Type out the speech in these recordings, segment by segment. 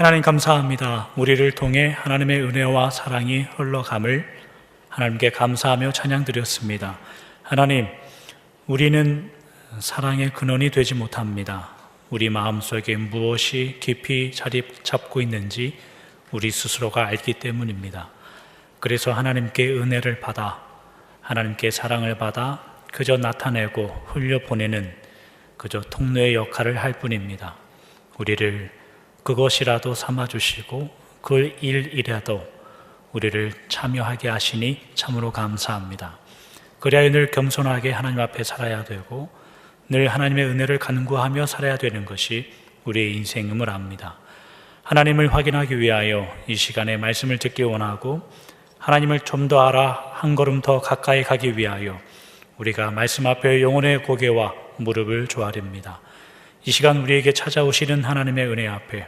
하나님 감사합니다. 우리를 통해 하나님의 은혜와 사랑이 흘러감을 하나님께 감사하며 찬양드렸습니다. 하나님, 우리는 사랑의 근원이 되지 못합니다. 우리 마음속에 무엇이 깊이 자리 잡고 있는지 우리 스스로가 알기 때문입니다. 그래서 하나님께 은혜를 받아, 하나님께 사랑을 받아 그저 나타내고 흘려보내는 그저 통로의 역할을 할 뿐입니다. 우리를 그것이라도 삼아주시고 그 일이라도 우리를 참여하게 하시니 참으로 감사합니다. 그래야 늘 겸손하게 하나님 앞에 살아야 되고 늘 하나님의 은혜를 간구하며 살아야 되는 것이 우리의 인생임을 압니다. 하나님을 확인하기 위하여 이 시간에 말씀을 듣기 원하고 하나님을 좀 더 알아 한 걸음 더 가까이 가기 위하여 우리가 말씀 앞에 영혼의 고개와 무릎을 조아립니다. 이 시간 우리에게 찾아오시는 하나님의 은혜 앞에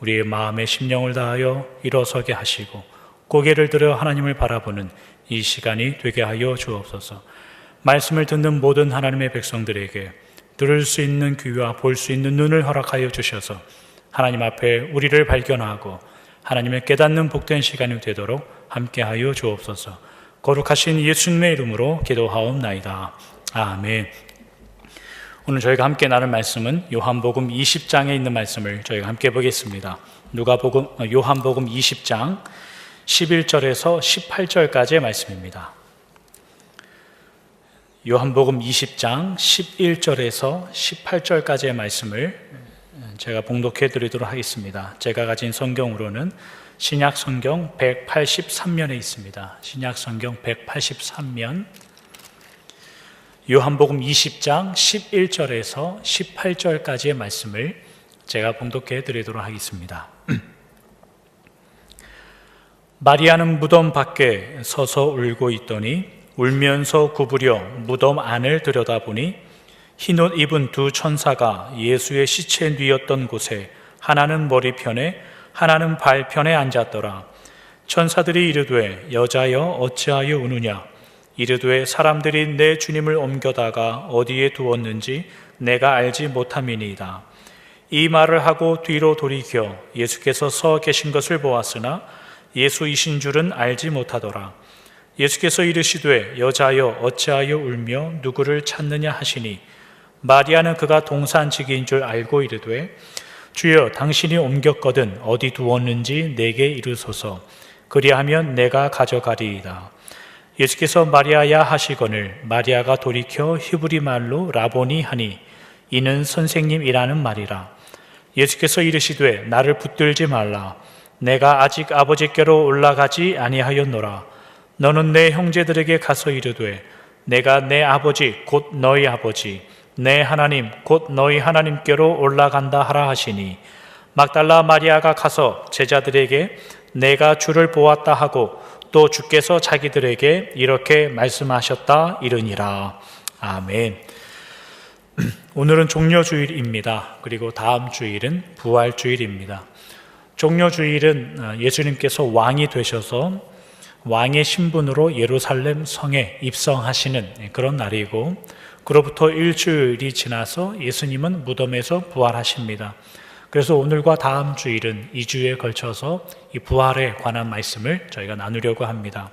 우리의 마음의 심령을 다하여 일어서게 하시고 고개를 들어 하나님을 바라보는 이 시간이 되게 하여 주옵소서. 말씀을 듣는 모든 하나님의 백성들에게 들을 수 있는 귀와 볼 수 있는 눈을 허락하여 주셔서 하나님 앞에 우리를 발견하고 하나님을 깨닫는 복된 시간이 되도록 함께하여 주옵소서. 거룩하신 예수님의 이름으로 기도하옵나이다. 아멘. 오늘 저희가 함께 나눌 말씀은 요한복음 20장에 있는 말씀을 저희가 함께 보겠습니다. 요한복음 20장 11절에서 18절까지의 말씀입니다. 요한복음 20장 11절에서 18절까지의 말씀을 제가 봉독해 드리도록 하겠습니다. 제가 가진 성경으로는 신약 성경 183면에 있습니다. 신약 성경 183면 요한복음 20장 11절에서 18절까지의 말씀을 제가 봉독해 드리도록 하겠습니다. 마리아는 무덤 밖에 서서 울고 있더니 울면서 구부려 무덤 안을 들여다보니 흰옷 입은 두 천사가 예수의 시체 뉘었던 곳에 하나는 머리편에 하나는 발편에 앉았더라. 천사들이 이르되 여자여 어찌하여 우느냐? 이르되 사람들이 내 주님을 옮겨다가 어디에 두었는지 내가 알지 못함이니이다. 이 말을 하고 뒤로 돌이켜 예수께서 서 계신 것을 보았으나 예수이신 줄은 알지 못하더라. 예수께서 이르시되 여자여 어찌하여 울며 누구를 찾느냐 하시니 마리아는 그가 동산지기인 줄 알고 이르되 주여 당신이 옮겼거든 어디 두었는지 내게 이르소서. 그리하면 내가 가져가리이다. 예수께서 마리아야 하시거늘 마리아가 돌이켜 히브리 말로 라보니 하니 이는 선생님이라는 말이라. 예수께서 이르시되 나를 붙들지 말라. 내가 아직 아버지께로 올라가지 아니하였노라. 너는 내 형제들에게 가서 이르되 내가 내 아버지 곧 너희 아버지 내 하나님 곧 너희 하나님께로 올라간다 하라 하시니 막달라 마리아가 가서 제자들에게 내가 주를 보았다 하고 또 주께서 자기들에게 이렇게 말씀하셨다 이르니라. 아멘. 오늘은 종려주일입니다. 그리고 다음 주일은 부활주일입니다. 종려주일은 예수님께서 왕이 되셔서 왕의 신분으로 예루살렘 성에 입성하시는 그런 날이고 그로부터 일주일이 지나서 예수님은 무덤에서 부활하십니다. 그래서 오늘과 다음 주일은 2주에 걸쳐서 이 부활에 관한 말씀을 저희가 나누려고 합니다.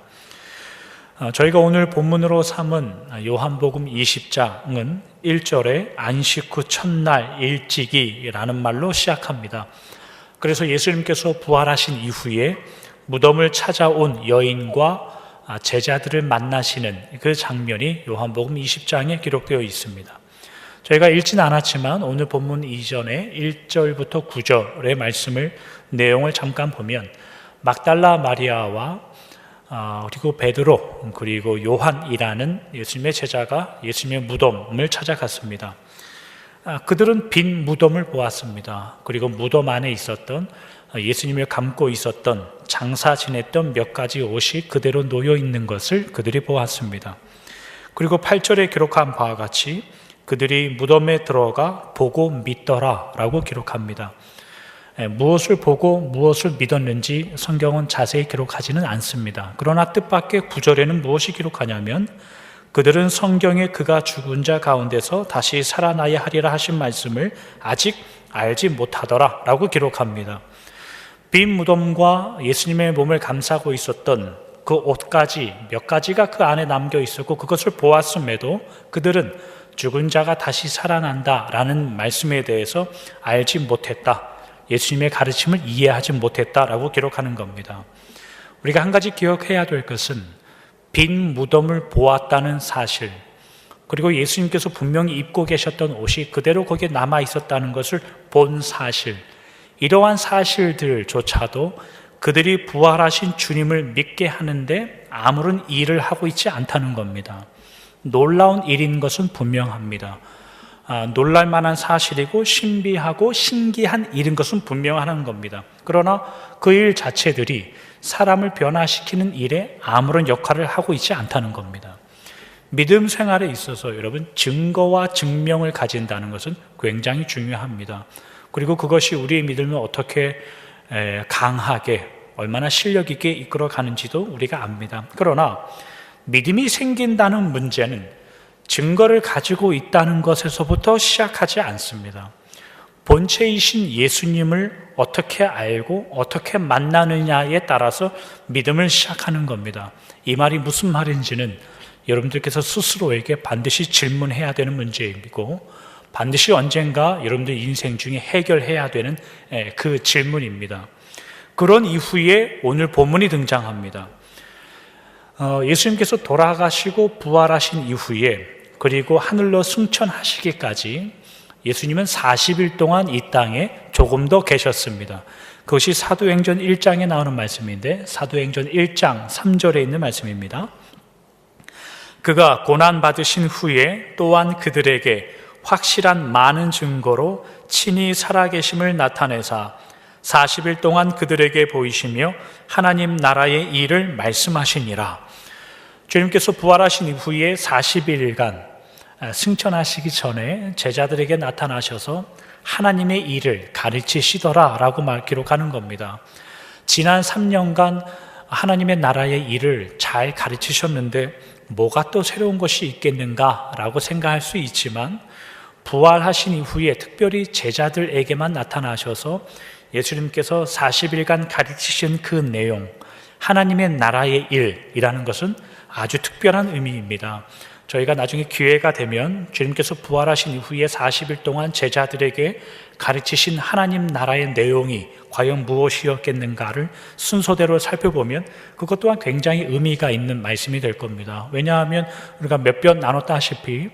저희가 오늘 본문으로 삼은 요한복음 20장은 1절에 안식 후 첫날 일찍이라는 말로 시작합니다. 그래서 예수님께서 부활하신 이후에 무덤을 찾아온 여인과 제자들을 만나시는 그 장면이 요한복음 20장에 기록되어 있습니다. 저희가 읽진 않았지만 오늘 본문 이전에 1절부터 9절의 말씀을 내용을 잠깐 보면 막달라 마리아와 그리고 베드로 그리고 요한이라는 예수님의 제자가 예수님의 무덤을 찾아갔습니다. 그들은 빈 무덤을 보았습니다. 그리고 무덤 안에 있었던 예수님을 감고 있었던 장사 지냈던 몇 가지 옷이 그대로 놓여 있는 것을 그들이 보았습니다. 그리고 8절에 기록한 바와 같이 그들이 무덤에 들어가 보고 믿더라 라고 기록합니다. 무엇을 보고 무엇을 믿었는지 성경은 자세히 기록하지는 않습니다. 그러나 뜻밖의 9절에는 무엇이 기록하냐면 그들은 성경에 그가 죽은 자 가운데서 다시 살아나야 하리라 하신 말씀을 아직 알지 못하더라 라고 기록합니다. 빈 무덤과 예수님의 몸을 감싸고 있었던 그 옷가지 몇 가지가 그 안에 남겨 있었고, 그것을 보았음에도 그들은 죽은 자가 다시 살아난다라는 말씀에 대해서 알지 못했다, 예수님의 가르침을 이해하지 못했다라고 기록하는 겁니다. 우리가 한 가지 기억해야 될 것은 빈 무덤을 보았다는 사실, 그리고 예수님께서 분명히 입고 계셨던 옷이 그대로 거기에 남아 있었다는 것을 본 사실, 이러한 사실들조차도 그들이 부활하신 주님을 믿게 하는데 아무런 일을 하고 있지 않다는 겁니다. 놀라운 일인 것은 분명합니다. 놀랄 만한 사실이고 신비하고 신기한 일인 것은 분명한 겁니다. 그러나 그 일 자체들이 사람을 변화시키는 일에 아무런 역할을 하고 있지 않다는 겁니다. 믿음 생활에 있어서 여러분, 증거와 증명을 가진다는 것은 굉장히 중요합니다. 그리고 그것이 우리의 믿음을 어떻게 강하게, 얼마나 실력 있게 이끌어 가는지도 우리가 압니다. 그러나 믿음이 생긴다는 문제는 증거를 가지고 있다는 것에서부터 시작하지 않습니다. 본체이신 예수님을 어떻게 알고 어떻게 만나느냐에 따라서 믿음을 시작하는 겁니다. 이 말이 무슨 말인지는 여러분들께서 스스로에게 반드시 질문해야 되는 문제이고, 반드시 언젠가 여러분들 인생 중에 해결해야 되는 그 질문입니다. 그런 이후에 오늘 본문이 등장합니다. 예수님께서 돌아가시고 부활하신 이후에, 그리고 하늘로 승천하시기까지 예수님은 40일 동안 이 땅에 조금 더 계셨습니다. 그것이 사도행전 1장에 나오는 말씀인데, 사도행전 1장 3절에 있는 말씀입니다. 그가 고난받으신 후에 또한 그들에게 확실한 많은 증거로 친히 살아계심을 나타내사 40일 동안 그들에게 보이시며 하나님 나라의 일을 말씀하시니라. 주님께서 부활하신 이후에 40일간 승천하시기 전에 제자들에게 나타나셔서 하나님의 일을 가르치시더라 라고 기록하는 겁니다. 지난 3년간 하나님의 나라의 일을 잘 가르치셨는데 뭐가 또 새로운 것이 있겠는가 라고 생각할 수 있지만, 부활하신 이후에 특별히 제자들에게만 나타나셔서 예수님께서 40일간 가르치신 그 내용, 하나님의 나라의 일이라는 것은 아주 특별한 의미입니다. 저희가 나중에 기회가 되면 주님께서 부활하신 이후에 40일 동안 제자들에게 가르치신 하나님 나라의 내용이 과연 무엇이었겠는가를 순서대로 살펴보면 그것 또한 굉장히 의미가 있는 말씀이 될 겁니다. 왜냐하면 우리가 몇 번 나눴다시피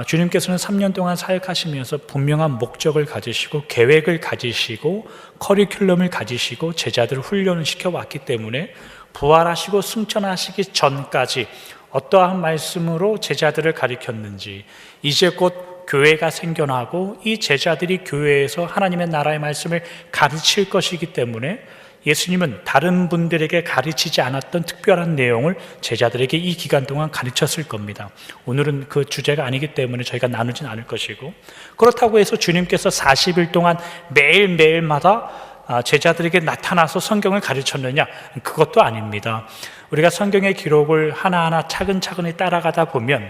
주님께서는 3년 동안 사역하시면서 분명한 목적을 가지시고 계획을 가지시고 커리큘럼을 가지시고 제자들을 훈련을 시켜왔기 때문에 부활하시고 승천하시기 전까지 어떠한 말씀으로 제자들을 가르쳤는지, 이제 곧 교회가 생겨나고 이 제자들이 교회에서 하나님의 나라의 말씀을 가르칠 것이기 때문에 예수님은 다른 분들에게 가르치지 않았던 특별한 내용을 제자들에게 이 기간 동안 가르쳤을 겁니다. 오늘은 그 주제가 아니기 때문에 저희가 나누진 않을 것이고, 그렇다고 해서 주님께서 40일 동안 매일매일마다 제자들에게 나타나서 성경을 가르쳤느냐? 그것도 아닙니다. 우리가 성경의 기록을 하나하나 차근차근히 따라가다 보면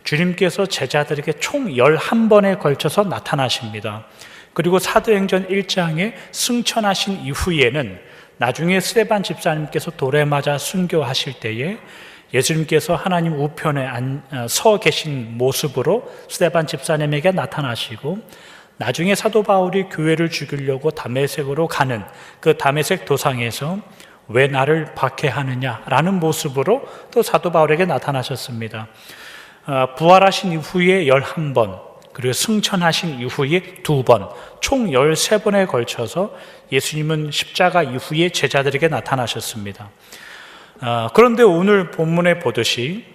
주님께서 제자들에게 총 11번에 걸쳐서 나타나십니다. 그리고 사도행전 1장에 승천하신 이후에는 나중에 스데반 집사님께서 돌에 맞아 순교하실 때에 예수님께서 하나님 우편에 서 계신 모습으로 스데반 집사님에게 나타나시고, 나중에 사도 바울이 교회를 죽이려고 다메섹으로 가는 그 다메섹 도상에서 왜 나를 박해하느냐라는 모습으로 또 사도 바울에게 나타나셨습니다. 부활하신 이후에 11번, 그리고 승천하신 이후에 2번, 총 13번에 걸쳐서 예수님은 십자가 이후에 제자들에게 나타나셨습니다. 그런데 오늘 본문에 보듯이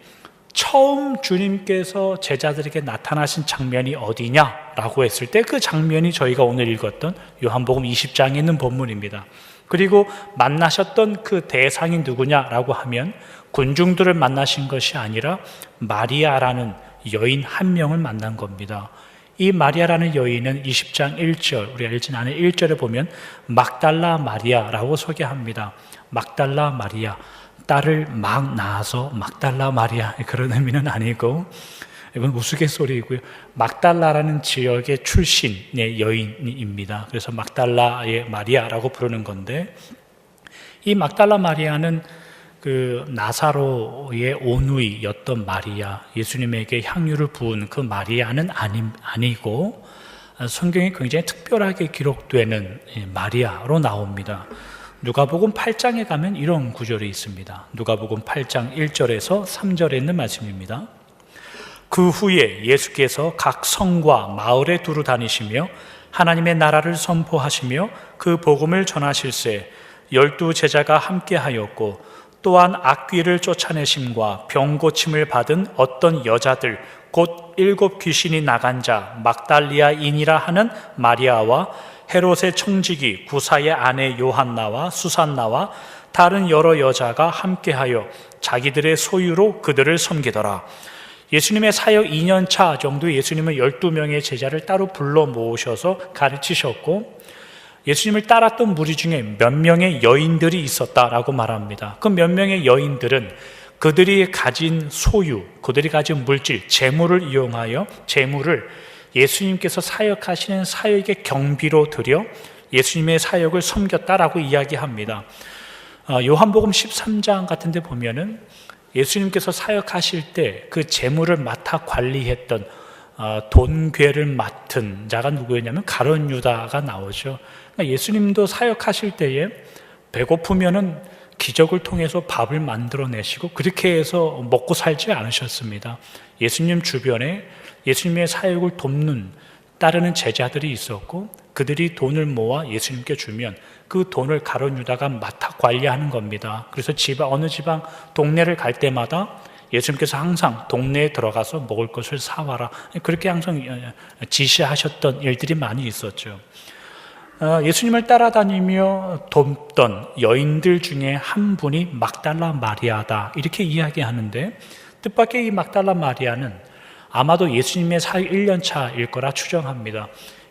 처음 주님께서 제자들에게 나타나신 장면이 어디냐라고 했을 때 그 장면이 저희가 오늘 읽었던 요한복음 20장에 있는 본문입니다. 그리고 만나셨던 그 대상이 누구냐라고 하면 군중들을 만나신 것이 아니라 마리아라는 여인 한 명을 만난 겁니다. 이 마리아라는 여인은 20장 1절, 우리가 읽진 않은 1절에 보면 막달라 마리아라고 소개합니다. 막달라 마리아, 딸을 막 낳아서 막달라 마리아, 그런 의미는 아니고 이건 우스갯소리이고요. 막달라라는 지역의 출신의 여인입니다. 그래서 막달라의 마리아라고 부르는 건데, 이 막달라 마리아는 그 나사로의 오누이였던 마리아, 예수님에게 향유를 부은 그 마리아는 아니고 성경에 굉장히 특별하게 기록되는 마리아로 나옵니다. 누가복음 8장에 가면 이런 구절이 있습니다. 누가복음 8장 1절에서 3절에 있는 말씀입니다. 그 후에 예수께서 각 성과 마을에 두루 다니시며 하나님의 나라를 선포하시며 그 복음을 전하실세 12 제자가 함께하였고 또한 악귀를 쫓아내심과 병 고침을 받은 어떤 여자들 곧 7 귀신이 나간 자 막달리아인이라 하는 마리아와 헤롯의 청지기 구사의 아내 요한나와 수산나와 다른 여러 여자가 함께하여 자기들의 소유로 그들을 섬기더라. 예수님의 사역 2년 차 정도 예수님은 12명의 제자를 따로 불러 모으셔서 가르치셨고, 예수님을 따랐던 무리 중에 몇 명의 여인들이 있었다라고 말합니다. 그 몇 명의 여인들은 그들이 가진 소유, 그들이 가진 물질, 재물을 이용하여 재물을 예수님께서 사역하시는 사역의 경비로 들여 예수님의 사역을 섬겼다라고 이야기합니다. 요한복음 13장 같은 데 보면은 예수님께서 사역하실 때 그 재물을 맡아 관리했던 돈괴를 맡은 자가 누구였냐면 가룟 유다가 나오죠. 그러니까 예수님도 사역하실 때에 배고프면은 기적을 통해서 밥을 만들어내시고 그렇게 해서 먹고 살지 않으셨습니다. 예수님 주변에 예수님의 사역을 돕는 따르는 제자들이 있었고, 그들이 돈을 모아 예수님께 주면 그 돈을 가룟 유다가 맡아 관리하는 겁니다. 그래서 어느 지방 동네를 갈 때마다 예수님께서 항상 동네에 들어가서 먹을 것을 사와라, 그렇게 항상 지시하셨던 일들이 많이 있었죠. 예수님을 따라다니며 돕던 여인들 중에 한 분이 막달라 마리아다, 이렇게 이야기하는데, 뜻밖의 이 막달라 마리아는 아마도 예수님의 사역 1년 차일 거라 추정합니다.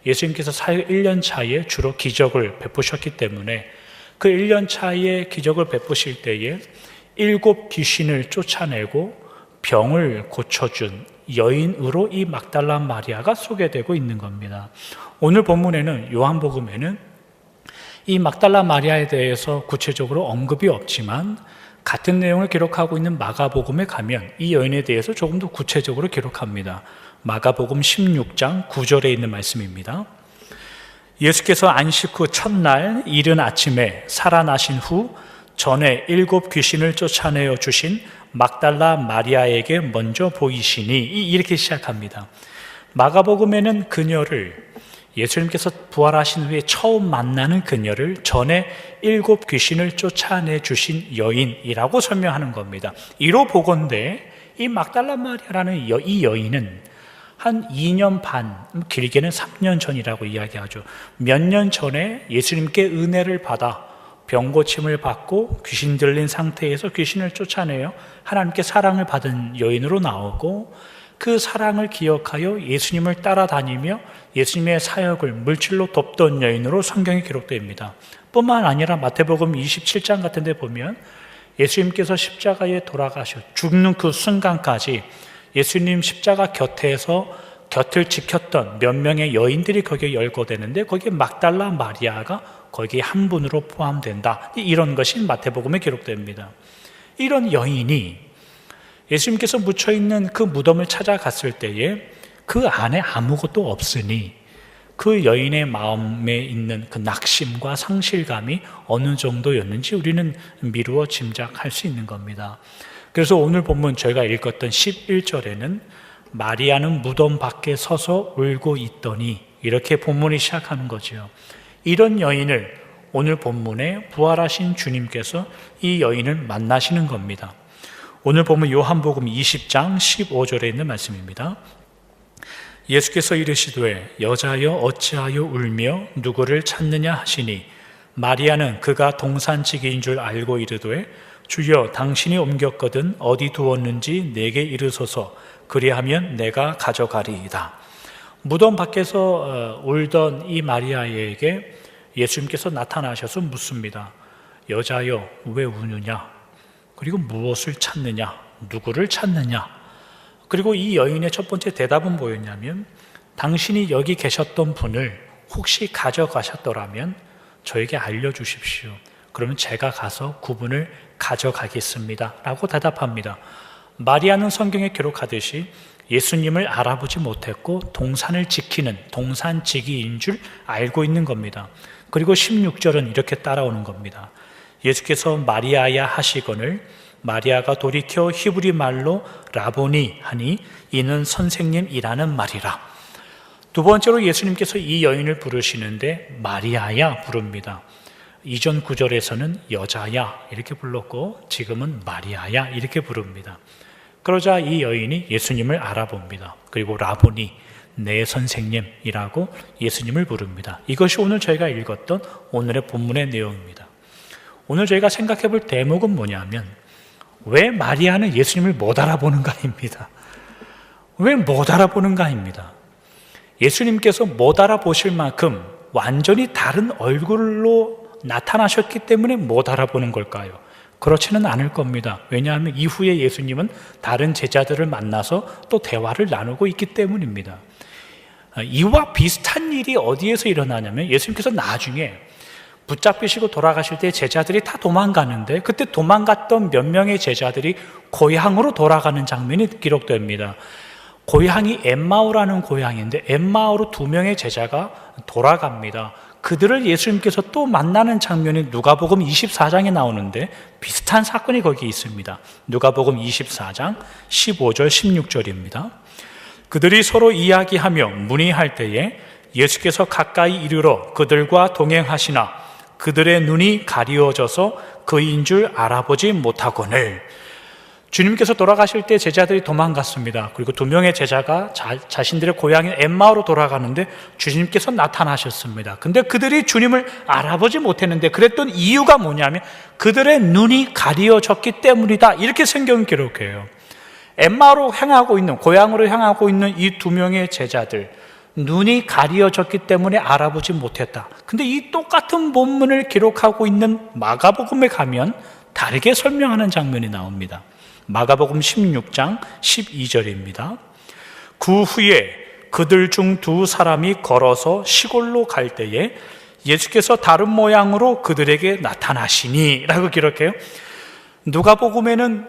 예수님께서 사역 1년 차에 주로 기적을 베푸셨기 때문에 그 1년 차에 기적을 베푸실 때에 7 귀신을 쫓아내고 병을 고쳐준 여인으로 이 막달라 마리아가 소개되고 있는 겁니다. 오늘 본문에는, 요한복음에는 이 막달라 마리아에 대해서 구체적으로 언급이 없지만 같은 내용을 기록하고 있는 마가복음에 가면 이 여인에 대해서 조금 더 구체적으로 기록합니다. 마가복음 16장 9절에 있는 말씀입니다. 예수께서 안식 후 첫날 이른 아침에 살아나신 후 전에 7 귀신을 쫓아내어 주신 막달라 마리아에게 먼저 보이시니, 이렇게 시작합니다. 마가복음에는 그녀를, 예수님께서 부활하신 후에 처음 만나는 그녀를 전에 7 귀신을 쫓아내 주신 여인이라고 설명하는 겁니다. 이로 보건대 이 막달라 마리아라는 이 여인은 한 2년 반, 길게는 3년 전이라고 이야기하죠. 몇 년 전에 예수님께 은혜를 받아 병 고침을 받고 귀신 들린 상태에서 귀신을 쫓아내어 하나님께 사랑을 받은 여인으로 나오고, 그 사랑을 기억하여 예수님을 따라다니며 예수님의 사역을 물질로 돕던 여인으로 성경이 기록됩니다. 뿐만 아니라 마태복음 27장 같은 데 보면 예수님께서 십자가에 돌아가셔 죽는 그 순간까지 예수님 십자가 곁에서 곁을 지켰던 몇 명의 여인들이 거기에 열거되는데, 거기에 막달라 마리아가 거기에 한 분으로 포함된다, 이런 것이 마태복음에 기록됩니다. 이런 여인이 예수님께서 묻혀있는 그 무덤을 찾아갔을 때에 그 안에 아무것도 없으니 그 여인의 마음에 있는 그 낙심과 상실감이 어느 정도였는지 우리는 미루어 짐작할 수 있는 겁니다. 그래서 오늘 본문 저희가 읽었던 11절에는 마리아는 무덤 밖에 서서 울고 있더니, 이렇게 본문이 시작하는 거죠. 이런 여인을 오늘 본문에 부활하신 주님께서 이 여인을 만나시는 겁니다. 오늘 보면 요한복음 20장 15절에 있는 말씀입니다. 예수께서 이르시되 여자여 어찌하여 울며 누구를 찾느냐 하시니, 마리아는 그가 동산지기인 줄 알고 이르되 주여 당신이 옮겼거든 어디 두었는지 내게 이르소서, 그리하면 내가 가져가리이다. 무덤 밖에서 울던 이 마리아에게 예수님께서 나타나셔서 묻습니다. 여자여 왜 우느냐? 그리고 무엇을 찾느냐? 누구를 찾느냐? 그리고 이 여인의 첫 번째 대답은 뭐였냐면, 당신이 여기 계셨던 분을 혹시 가져가셨더라면 저에게 알려주십시오. 그러면 제가 가서 그분을 가져가겠습니다 라고 대답합니다. 마리아는 성경에 기록하듯이 예수님을 알아보지 못했고 동산을 지키는 동산지기인 줄 알고 있는 겁니다. 그리고 16절은 이렇게 따라오는 겁니다. 예수께서 마리아야 하시거늘 마리아가 돌이켜 히브리 말로 라보니 하니 이는 선생님이라는 말이라. 두 번째로 예수님께서 이 여인을 부르시는데 마리아야 부릅니다. 이전 구절에서는 여자야 이렇게 불렀고 지금은 마리아야 이렇게 부릅니다. 그러자 이 여인이 예수님을 알아봅니다. 그리고 라보니, 내 선생님이라고 예수님을 부릅니다. 이것이 오늘 저희가 읽었던 오늘의 본문의 내용입니다. 오늘 저희가 생각해 볼 대목은 뭐냐면, 왜 마리아는 예수님을 못 알아보는가입니다. 왜 못 알아보는가입니다. 예수님께서 못 알아보실 만큼 완전히 다른 얼굴로 나타나셨기 때문에 못 알아보는 걸까요? 그렇지는 않을 겁니다. 왜냐하면 이후에 예수님은 다른 제자들을 만나서 또 대화를 나누고 있기 때문입니다. 이와 비슷한 일이 어디에서 일어나냐면, 예수님께서 나중에 붙잡히시고 돌아가실 때 제자들이 다 도망가는데, 그때 도망갔던 몇 명의 제자들이 고향으로 돌아가는 장면이 기록됩니다. 고향이 엠마오라는 고향인데 엠마오로 2명의 제자가 돌아갑니다. 그들을 예수님께서 또 만나는 장면이 누가복음 24장에 나오는데 비슷한 사건이 거기 있습니다. 누가복음 24장 15절 16절입니다. 그들이 서로 이야기하며 문의할 때에 예수께서 가까이 이르러 그들과 동행하시나 그들의 눈이 가리워져서 그인 줄 알아보지 못하거늘. 주님께서 돌아가실 때 제자들이 도망갔습니다. 그리고 2명의 제자가 자신들의 고향인 엠마오로 돌아가는데 주님께서 나타나셨습니다. 근데 그들이 주님을 알아보지 못했는데 그랬던 이유가 뭐냐면 그들의 눈이 가리워졌기 때문이다. 이렇게 성경은 기록해요. 엠마오로 향하고 있는, 고향으로 향하고 있는 이 2명의 제자들, 눈이 가리워졌기 때문에 알아보지 못했다. 근데 이 똑같은 본문을 기록하고 있는 마가복음에 가면 다르게 설명하는 장면이 나옵니다. 마가복음 16장 12절입니다. 그 후에 그들 중 2사람이 걸어서 시골로 갈 때에 예수께서 다른 모양으로 그들에게 나타나시니 라고 기록해요. 누가복음에는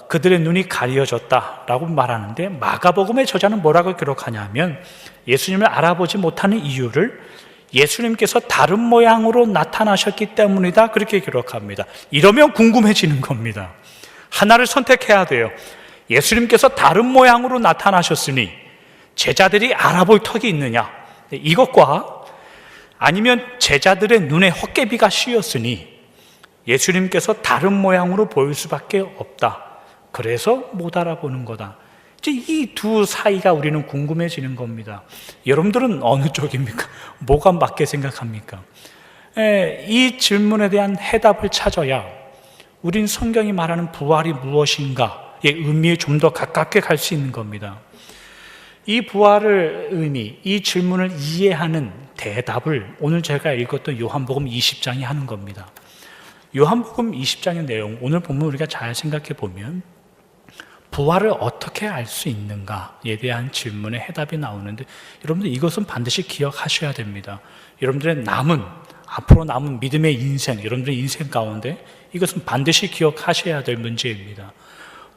그들의 눈이 가려졌다라고 말하는데 마가복음의 저자는 뭐라고 기록하냐면 예수님을 알아보지 못하는 이유를 예수님께서 다른 모양으로 나타나셨기 때문이다 그렇게 기록합니다. 이러면 궁금해지는 겁니다. 하나를 선택해야 돼요. 예수님께서 다른 모양으로 나타나셨으니 제자들이 알아볼 턱이 있느냐, 이것과 아니면 제자들의 눈에 헛개비가 씌었으니 예수님께서 다른 모양으로 보일 수밖에 없다, 그래서 못 알아보는 거다. 이 두 사이가 우리는 궁금해지는 겁니다. 여러분들은 어느 쪽입니까? 뭐가 맞게 생각합니까? 이 질문에 대한 해답을 찾아야 우린 성경이 말하는 부활이 무엇인가의 의미에 좀 더 가깝게 갈 수 있는 겁니다. 이 부활의 의미, 이 질문을 이해하는 대답을 오늘 제가 읽었던 요한복음 20장이 하는 겁니다. 요한복음 20장의 내용, 오늘 본문 우리가 잘 생각해 보면 부활을 어떻게 알 수 있는가에 대한 질문에 해답이 나오는데, 여러분들 이것은 반드시 기억하셔야 됩니다. 여러분들의 앞으로 남은 믿음의 인생, 여러분들의 인생 가운데 이것은 반드시 기억하셔야 될 문제입니다.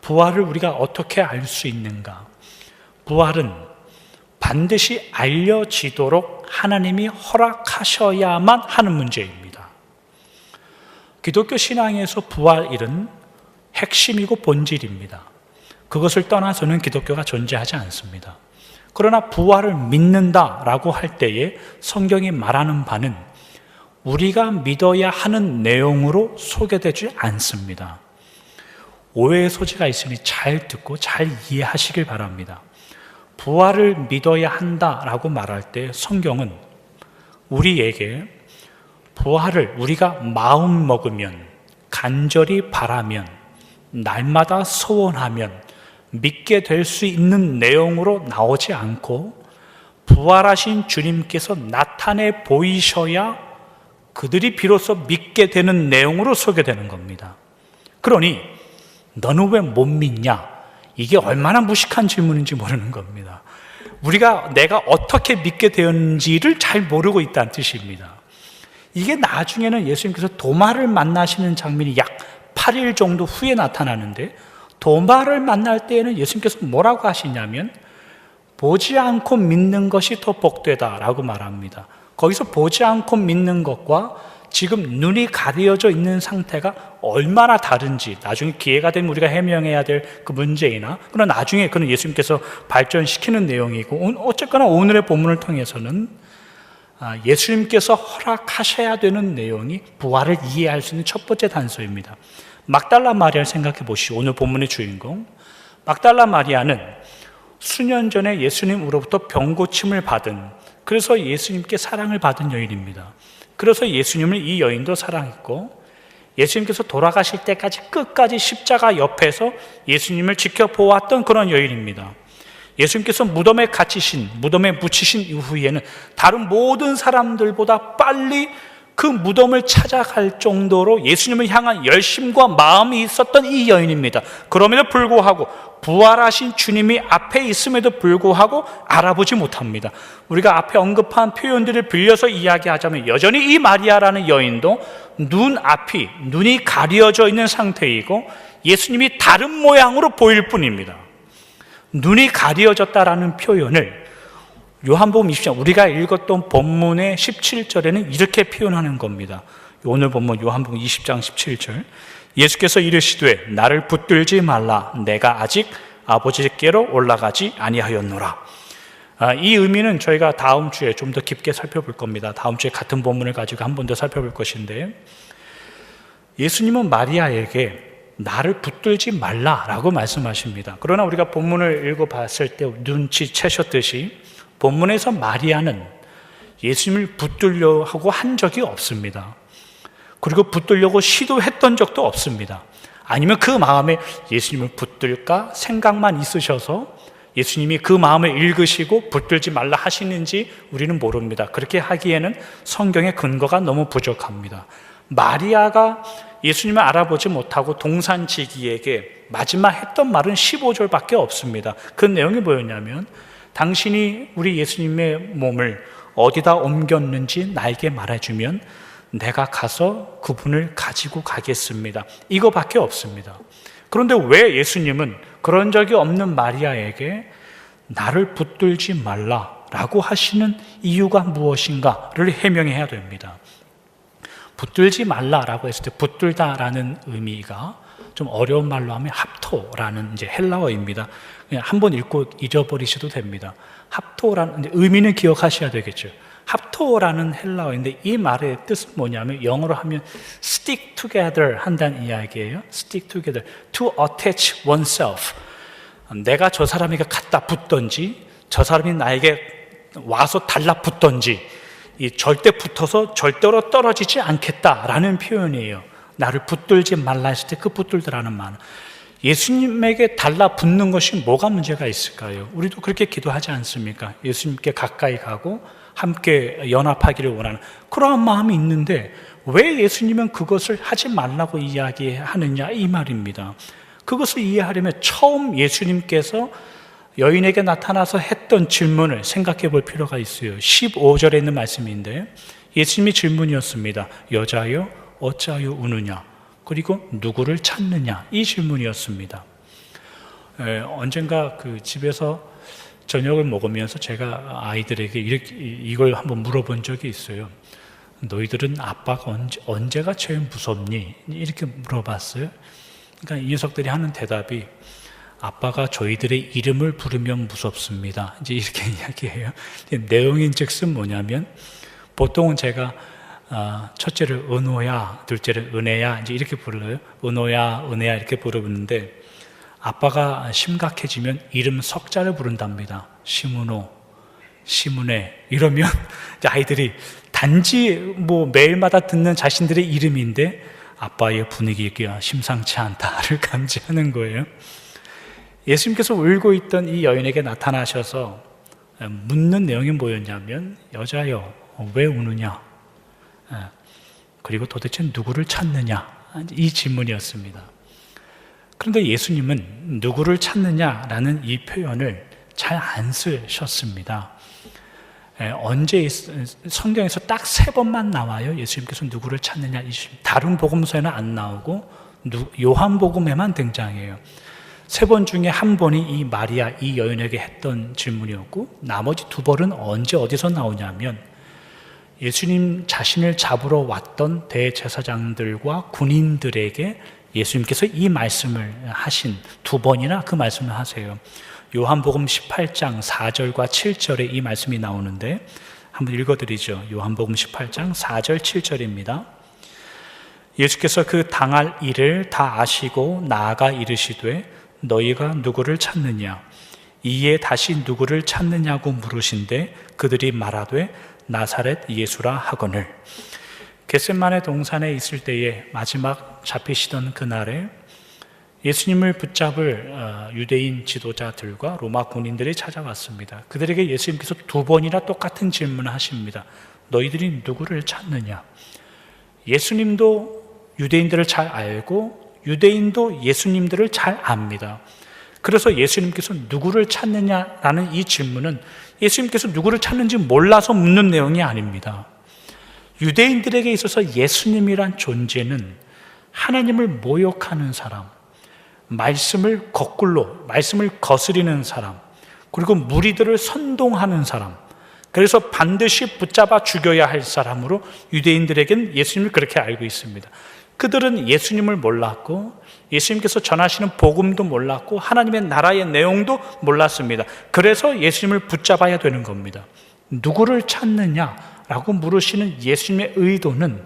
부활을 우리가 어떻게 알 수 있는가? 부활은 반드시 알려지도록 하나님이 허락하셔야만 하는 문제입니다. 기독교 신앙에서 부활일은 핵심이고 본질입니다. 그것을 떠나서는 기독교가 존재하지 않습니다. 그러나 부활을 믿는다라고 할 때에 성경이 말하는 바는 우리가 믿어야 하는 내용으로 소개되지 않습니다. 오해의 소지가 있으니 잘 듣고 잘 이해하시길 바랍니다. 부활을 믿어야 한다라고 말할 때 성경은 우리에게 부활을 우리가 마음 먹으면, 간절히 바라면, 날마다 소원하면 믿게 될 수 있는 내용으로 나오지 않고 부활하신 주님께서 나타내 보이셔야 그들이 비로소 믿게 되는 내용으로 소개되는 겁니다. 그러니 너는 왜 못 믿냐? 이게 얼마나 무식한 질문인지 모르는 겁니다. 내가 어떻게 믿게 되었는지를 잘 모르고 있다는 뜻입니다. 이게 나중에는 예수님께서 도마를 만나시는 장면이 약 8일 정도 후에 나타나는데, 도마를 만날 때에는 예수님께서 뭐라고 하시냐면 보지 않고 믿는 것이 더 복되다라고 말합니다. 거기서 보지 않고 믿는 것과 지금 눈이 가려져 있는 상태가 얼마나 다른지 나중에 기회가 되면 우리가 해명해야 될 그 문제이나, 그러나 나중에 그는 예수님께서 발전시키는 내용이고, 어쨌거나 오늘의 본문을 통해서는 예수님께서 허락하셔야 되는 내용이 부활을 이해할 수 있는 첫 번째 단서입니다. 막달라 마리아를 생각해 보시오. 오늘 본문의 주인공 막달라 마리아는 수년 전에 예수님으로부터 병고침을 받은, 그래서 예수님께 사랑을 받은 여인입니다. 그래서 예수님을 이 여인도 사랑했고, 예수님께서 돌아가실 때까지 끝까지 십자가 옆에서 예수님을 지켜보았던 그런 여인입니다. 예수님께서 무덤에 묻히신 이후에는 다른 모든 사람들보다 빨리 그 무덤을 찾아갈 정도로 예수님을 향한 열심과 마음이 있었던 이 여인입니다. 그럼에도 불구하고 부활하신 주님이 앞에 있음에도 불구하고 알아보지 못합니다. 우리가 앞에 언급한 표현들을 빌려서 이야기하자면 여전히 이 마리아라는 여인도 눈이 가려져 있는 상태이고 예수님이 다른 모양으로 보일 뿐입니다. 눈이 가려졌다라는 표현을 요한복음 20장 우리가 읽었던 본문의 17절에는 이렇게 표현하는 겁니다. 오늘 본문 요한복음 20장 17절, 예수께서 이르시되 나를 붙들지 말라, 내가 아직 아버지께로 올라가지 아니하였노라. 이 의미는 저희가 다음 주에 좀 더 깊게 살펴볼 겁니다. 다음 주에 같은 본문을 가지고 한 번 더 살펴볼 것인데, 예수님은 마리아에게 나를 붙들지 말라라고 말씀하십니다. 그러나 우리가 본문을 읽어봤을 때 눈치채셨듯이 본문에서 마리아는 예수님을 붙들려 하고 한 적이 없습니다. 그리고 붙들려고 시도했던 적도 없습니다. 아니면 그 마음에 예수님을 붙들까 생각만 있으셔서 예수님이 그 마음을 읽으시고 붙들지 말라 하시는지 우리는 모릅니다. 그렇게 하기에는 성경의 근거가 너무 부족합니다. 마리아가 예수님을 알아보지 못하고 동산지기에게 마지막 했던 말은 15절밖에 없습니다. 그 내용이 뭐였냐면, 당신이 우리 예수님의 몸을 어디다 옮겼는지 나에게 말해주면 내가 가서 그분을 가지고 가겠습니다. 이거밖에 없습니다. 그런데 왜 예수님은 그런 적이 없는 마리아에게 나를 붙들지 말라라고 하시는 이유가 무엇인가를 해명해야 됩니다. 붙들지 말라라고 했을 때 붙들다라는 의미가 좀 어려운 말로 하면 합토라는 이제 헬라어입니다. 그냥 한번 읽고 잊어버리셔도 됩니다. 합토라는 의미는 기억하셔야 되겠죠. 합토라는 헬라어인데 이 말의 뜻은 뭐냐면 영어로 하면 stick together 한다는 이야기예요. stick together, to attach oneself. 내가 저 사람에게 갖다 붙던지 저 사람이 나에게 와서 달라붙던지 절대 붙어서 절대로 떨어지지 않겠다라는 표현이에요. 나를 붙들지 말라 했을 때 그 붙들다라는 말. 예수님에게 달라붙는 것이 뭐가 문제가 있을까요? 우리도 그렇게 기도하지 않습니까? 예수님께 가까이 가고 함께 연합하기를 원하는 그러한 마음이 있는데 왜 예수님은 그것을 하지 말라고 이야기하느냐 이 말입니다. 그것을 이해하려면 처음 예수님께서 여인에게 나타나서 했던 질문을 생각해 볼 필요가 있어요. 15절에 있는 말씀인데 예수님의 질문이었습니다. 여자여 어찌하여 우느냐, 그리고 누구를 찾느냐, 이 질문이었습니다. 언젠가 그 집에서 저녁을 먹으면서 제가 아이들에게 이걸 한번 물어본 적이 있어요. 너희들은 아빠가 언제가 제일 무섭니? 이렇게 물어봤어요. 그러니까 이 녀석들이 하는 대답이 아빠가 저희들의 이름을 부르면 무섭습니다. 이제 이렇게 이야기해요. 내용인즉슨 뭐냐면 보통은 제가 첫째를 은호야, 둘째를 은혜야 이제 이렇게 불러요. 은호야, 은혜야 이렇게 부르는데 아빠가 심각해지면 이름 석자를 부른답니다. 심은호, 심은혜 이러면 아이들이 단지 매일마다 듣는 자신들의 이름인데 아빠의 분위기가 심상치 않다를 감지하는 거예요. 예수님께서 울고 있던 이 여인에게 나타나셔서 묻는 내용이 뭐였냐면 여자여 왜 우느냐, 그리고 도대체 누구를 찾느냐, 이 질문이었습니다. 그런데 예수님은 누구를 찾느냐라는 이 표현을 잘 안 쓰셨습니다. 언제 성경에서 딱 3번만 나와요. 예수님께서 누구를 찾느냐. 다른 복음서에는 안 나오고 요한복음에만 등장해요. 3번 중에 1번이 이 마리아, 이 여인에게 했던 질문이었고, 나머지 2번은 언제 어디서 나오냐면 예수님 자신을 잡으러 왔던 대제사장들과 군인들에게 예수님께서 이 말씀을 하신 2번이나 그 말씀을 하세요. 요한복음 18장 4절과 7절에 이 말씀이 나오는데 한번 읽어드리죠. 요한복음 18장 4절 7절입니다. 예수께서 그 당할 일을 다 아시고 나아가 이르시되 너희가 누구를 찾느냐? 이에 다시 누구를 찾느냐고 물으신데 그들이 말하되 나사렛 예수라 하거늘. 겟세마네 동산에 있을 때에 마지막 잡히시던 그날에 예수님을 붙잡을 유대인 지도자들과 로마 군인들이 찾아왔습니다. 그들에게 예수님께서 2번이나 똑같은 질문을 하십니다. 너희들이 누구를 찾느냐? 예수님도 유대인들을 잘 알고 유대인도 예수님들을 잘 압니다. 그래서 예수님께서 누구를 찾느냐라는 이 질문은 예수님께서 누구를 찾는지 몰라서 묻는 내용이 아닙니다. 유대인들에게 있어서 예수님이란 존재는 하나님을 모욕하는 사람, 말씀을 거스리는 사람, 그리고 무리들을 선동하는 사람, 그래서 반드시 붙잡아 죽여야 할 사람으로 유대인들에게는 예수님을 그렇게 알고 있습니다. 그들은 예수님을 몰랐고 예수님께서 전하시는 복음도 몰랐고 하나님의 나라의 내용도 몰랐습니다. 그래서 예수님을 붙잡아야 되는 겁니다. 누구를 찾느냐라고 물으시는 예수님의 의도는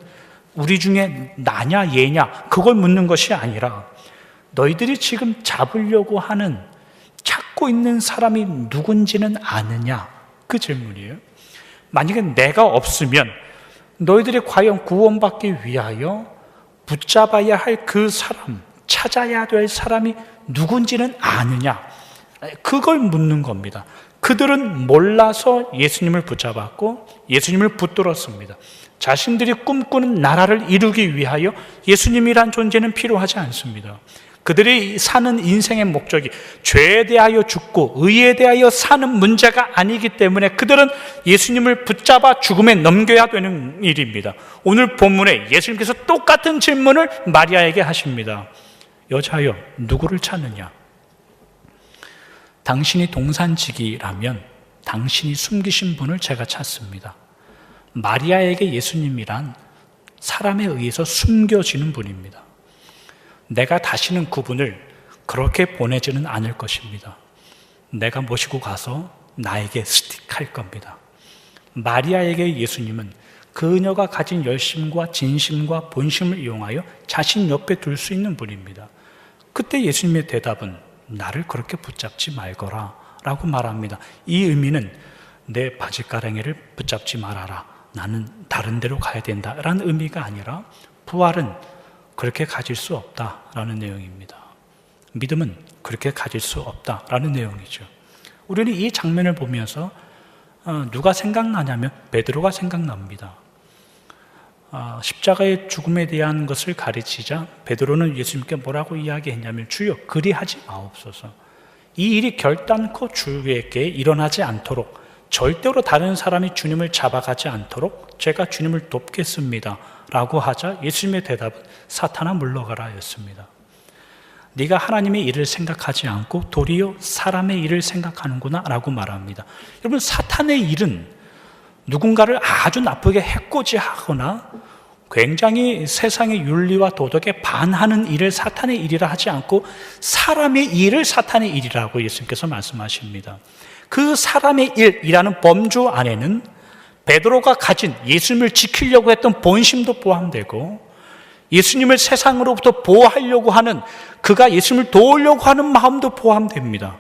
우리 중에 나냐 얘냐 그걸 묻는 것이 아니라 너희들이 지금 잡으려고 하는 찾고 있는 사람이 누군지는 아느냐 그 질문이에요. 만약에 내가 없으면 너희들이 과연 구원받기 위하여 붙잡아야 할 그 사람, 찾아야 될 사람이 누군지는 아느냐 그걸 묻는 겁니다. 그들은 몰라서 예수님을 붙잡았고 예수님을 붙들었습니다. 자신들이 꿈꾸는 나라를 이루기 위하여 예수님이란 존재는 필요하지 않습니다. 그들이 사는 인생의 목적이 죄에 대하여 죽고 의에 대하여 사는 문제가 아니기 때문에 그들은 예수님을 붙잡아 죽음에 넘겨야 되는 일입니다. 오늘 본문에 예수님께서 똑같은 질문을 마리아에게 하십니다. 여자여, 누구를 찾느냐? 당신이 동산지기라면 당신이 숨기신 분을 제가 찾습니다. 마리아에게 예수님이란 사람에 의해서 숨겨지는 분입니다. 내가 다시는 그분을 그렇게 보내지는 않을 것입니다. 내가 모시고 가서 나에게 스틱할 겁니다. 마리아에게 예수님은 그녀가 가진 열심과 진심과 본심을 이용하여 자신 옆에 둘 수 있는 분입니다. 그때 예수님의 대답은 나를 그렇게 붙잡지 말거라 라고 말합니다. 이 의미는 내 바지가랑이를 붙잡지 말아라. 나는 다른 데로 가야 된다 라는 의미가 아니라 부활은 그렇게 가질 수 없다라는 내용입니다. 믿음은 그렇게 가질 수 없다라는 내용이죠. 우리는 이 장면을 보면서 누가 생각나냐면 베드로가 생각납니다. 십자가의 죽음에 대한 것을 가르치자 베드로는 예수님께 뭐라고 이야기했냐면 주여 그리하지 마옵소서. 이 일이 결단코 주에게 일어나지 않도록 절대로 다른 사람이 주님을 잡아가지 않도록 제가 주님을 돕겠습니다 라고 하자 예수님의 대답은 사탄아 물러가라 였습니다. 네가 하나님의 일을 생각하지 않고 도리어 사람의 일을 생각하는구나 라고 말합니다. 여러분, 사탄의 일은 누군가를 아주 나쁘게 해코지하거나 굉장히 세상의 윤리와 도덕에 반하는 일을 사탄의 일이라 하지 않고 사람의 일을 사탄의 일이라고 예수님께서 말씀하십니다. 그 사람의 일이라는 범주 안에는 베드로가 가진 예수님을 지키려고 했던 본심도 포함되고 예수님을 세상으로부터 보호하려고 하는 그가 예수님을 도우려고 하는 마음도 포함됩니다.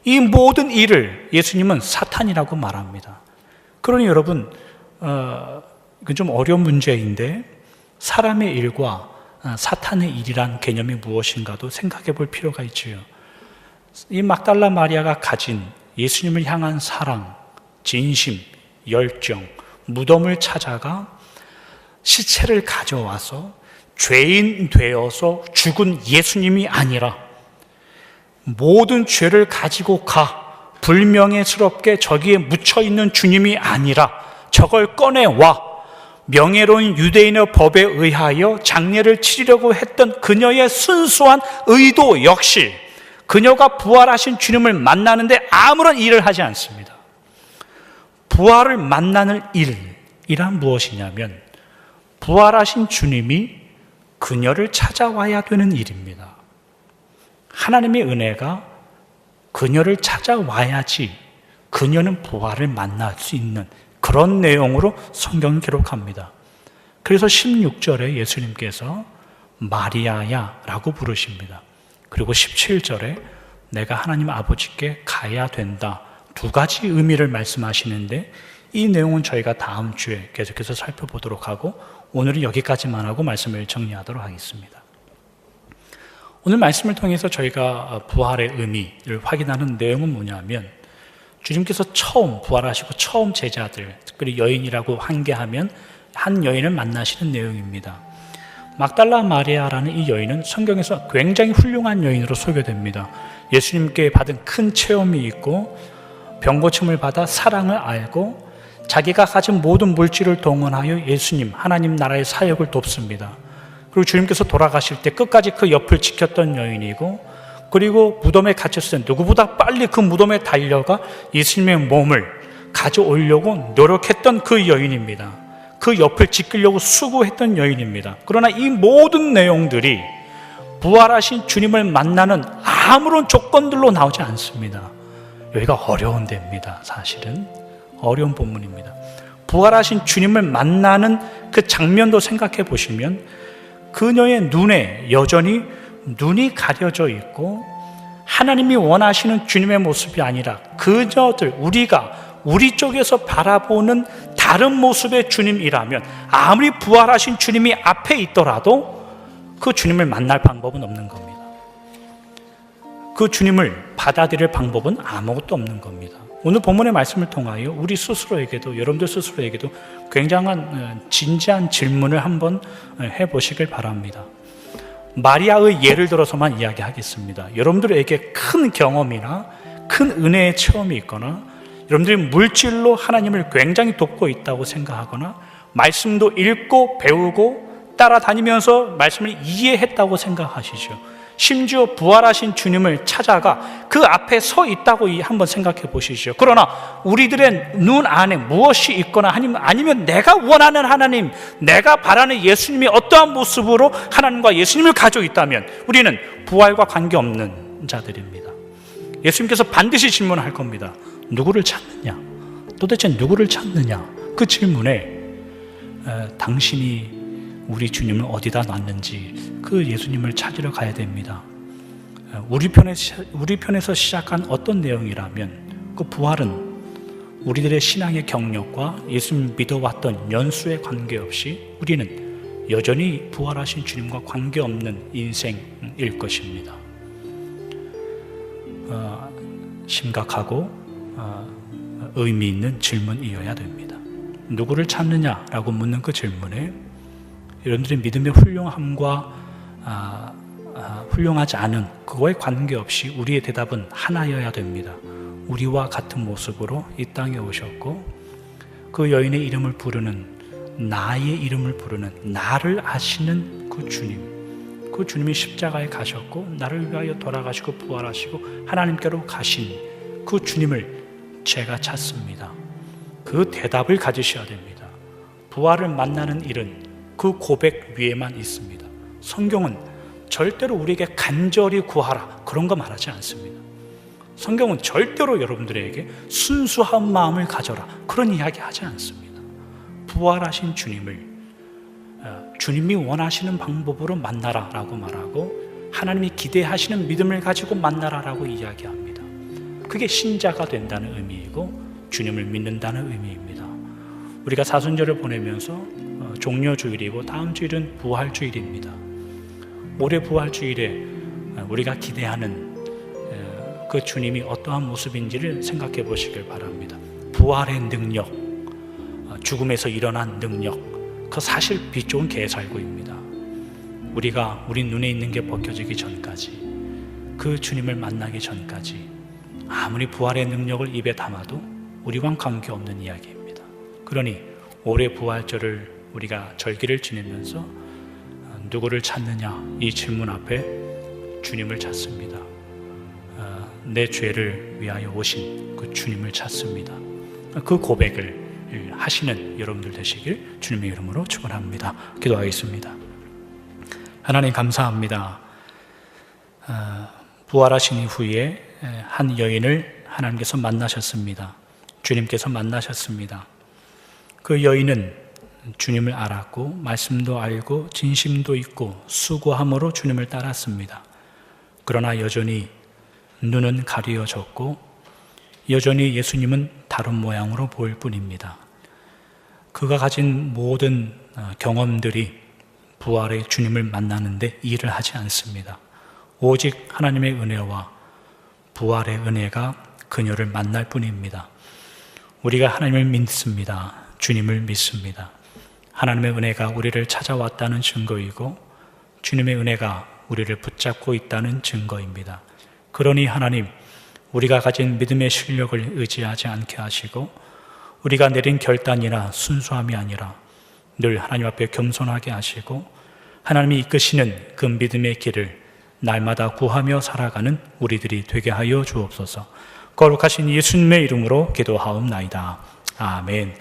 이 모든 일을 예수님은 사탄이라고 말합니다. 그러니 여러분, 이건 좀 어려운 문제인데 사람의 일과 사탄의 일이란 개념이 무엇인가도 생각해 볼 필요가 있지요. 이 막달라 마리아가 가진 예수님을 향한 사랑, 진심, 열정, 무덤을 찾아가 시체를 가져와서 죄인 되어서 죽은 예수님이 아니라 모든 죄를 가지고 가 불명예스럽게 저기에 묻혀있는 주님이 아니라 저걸 꺼내와 명예로운 유대인의 법에 의하여 장례를 치르려고 했던 그녀의 순수한 의도 역시 그녀가 부활하신 주님을 만나는데 아무런 일을 하지 않습니다. 부활을 만나는 일이란 무엇이냐면 부활하신 주님이 그녀를 찾아와야 되는 일입니다. 하나님의 은혜가 그녀를 찾아와야지 그녀는 부활을 만날 수 있는 그런 내용으로 성경을 기록합니다. 그래서 16절에 예수님께서 마리아야 라고 부르십니다. 그리고 17절에 내가 하나님 아버지께 가야 된다. 두 가지 의미를 말씀하시는데 이 내용은 저희가 다음 주에 계속해서 살펴보도록 하고 오늘은 여기까지만 하고 말씀을 정리하도록 하겠습니다. 오늘 말씀을 통해서 저희가 부활의 의미를 확인하는 내용은 뭐냐면 주님께서 처음 부활하시고 처음 제자들, 특별히 여인이라고 한계하면 한 여인을 만나시는 내용입니다. 막달라 마리아라는 이 여인은 성경에서 굉장히 훌륭한 여인으로 소개됩니다. 예수님께 받은 큰 체험이 있고 병고침을 받아 사랑을 알고 자기가 가진 모든 물질을 동원하여 예수님, 하나님 나라의 사역을 돕습니다. 그리고 주님께서 돌아가실 때 끝까지 그 옆을 지켰던 여인이고 그리고 무덤에 갇혔을 때 누구보다 빨리 그 무덤에 달려가 예수님의 몸을 가져오려고 노력했던 그 여인입니다. 그 옆을 지키려고 수고했던 여인입니다. 그러나 이 모든 내용들이 부활하신 주님을 만나는 아무런 조건들로 나오지 않습니다. 여기가 어려운 데입니다. 사실은 어려운 본문입니다. 부활하신 주님을 만나는 그 장면도 생각해 보시면 그녀의 눈에 여전히 눈이 가려져 있고 하나님이 원하시는 주님의 모습이 아니라 그녀들, 우리가 우리 쪽에서 바라보는 다른 모습의 주님이라면 아무리 부활하신 주님이 앞에 있더라도 그 주님을 만날 방법은 없는 겁니다. 그 주님을 받아들일 방법은 아무것도 없는 겁니다. 오늘 본문의 말씀을 통하여 우리 스스로에게도 여러분들 스스로에게도 굉장한 진지한 질문을 한번 해보시길 바랍니다. 마리아의 예를 들어서만 이야기하겠습니다. 여러분들에게 큰 경험이나 큰 은혜의 체험이 있거나 여러분들이 물질로 하나님을 굉장히 돕고 있다고 생각하거나 말씀도 읽고 배우고 따라다니면서 말씀을 이해했다고 생각하시죠. 심지어 부활하신 주님을 찾아가 그 앞에 서 있다고 한번 생각해 보시죠. 그러나 우리들의 눈 안에 무엇이 있거나 아니면 내가 원하는 하나님, 내가 바라는 예수님이 어떠한 모습으로 하나님과 예수님을 가지고 있다면 우리는 부활과 관계없는 자들입니다. 예수님께서 반드시 질문할 겁니다. 누구를 찾느냐? 도대체 누구를 찾느냐? 그 질문에 당신이 우리 주님을 어디다 놨는지 그 예수님을 찾으러 가야 됩니다. 우리 편에서 시작한 어떤 내용이라면 그 부활은 우리들의 신앙의 경력과 예수님 믿어왔던 연수에 관계없이 우리는 여전히 부활하신 주님과 관계없는 인생일 것입니다. 심각하고 의미 있는 질문이어야 됩니다. 누구를 찾느냐라고 묻는 그 질문에 여러분들의 믿음의 훌륭함과 훌륭하지 않은 그거에 관계없이 우리의 대답은 하나여야 됩니다. 우리와 같은 모습으로 이 땅에 오셨고 그 여인의 이름을 부르는 나의 이름을 부르는 나를 아시는 그 주님이 십자가에 가셨고 나를 위하여 돌아가시고 부활하시고 하나님께로 가신 그 주님을 제가 찾습니다. 그 대답을 가지셔야 됩니다. 부활을 만나는 일은 그 고백 위에만 있습니다. 성경은 절대로 우리에게 간절히 구하라 그런 거 말하지 않습니다. 성경은 절대로 여러분들에게 순수한 마음을 가져라 그런 이야기 하지 않습니다. 부활하신 주님을 주님이 원하시는 방법으로 만나라 라고 말하고 하나님이 기대하시는 믿음을 가지고 만나라 라고 이야기합니다. 그게 신자가 된다는 의미이고 주님을 믿는다는 의미입니다. 우리가 사순절을 보내면서 종려주일이고 다음 주일은 부활주일입니다. 올해 부활주일에 우리가 기대하는 그 주님이 어떠한 모습인지를 생각해 보시길 바랍니다. 부활의 능력, 죽음에서 일어난 능력, 그 사실 빛 좋은 개살구입니다. 우리 눈에 있는 게 벗겨지기 전까지 그 주님을 만나기 전까지 아무리 부활의 능력을 입에 담아도 우리와는 관계없는 이야기입니다. 그러니 올해 부활절을 우리가 절기를 지내면서 누구를 찾느냐 이 질문 앞에 주님을 찾습니다. 내 죄를 위하여 오신 그 주님을 찾습니다. 그 고백을 하시는 여러분들 되시길 주님의 이름으로 축원합니다. 기도하겠습니다. 하나님 감사합니다. 부활하신 이후에 한 여인을 하나님께서 만나셨습니다. 주님께서 만나셨습니다. 그 여인은 주님을 알았고 말씀도 알고 진심도 있고 수고함으로 주님을 따랐습니다. 그러나 여전히 눈은 가려졌고 여전히 예수님은 다른 모양으로 보일 뿐입니다. 그가 가진 모든 경험들이 부활의 주님을 만나는데 일을 하지 않습니다. 오직 하나님의 은혜와 부활의 은혜가 그녀를 만날 뿐입니다. 우리가 하나님을 믿습니다. 주님을 믿습니다. 하나님의 은혜가 우리를 찾아왔다는 증거이고 주님의 은혜가 우리를 붙잡고 있다는 증거입니다. 그러니 하나님, 우리가 가진 믿음의 실력을 의지하지 않게 하시고 우리가 내린 결단이나 순수함이 아니라 늘 하나님 앞에 겸손하게 하시고 하나님이 이끄시는 그 믿음의 길을 날마다 구하며 살아가는 우리들이 되게 하여 주옵소서. 거룩하신 예수님의 이름으로 기도하옵나이다. 아멘.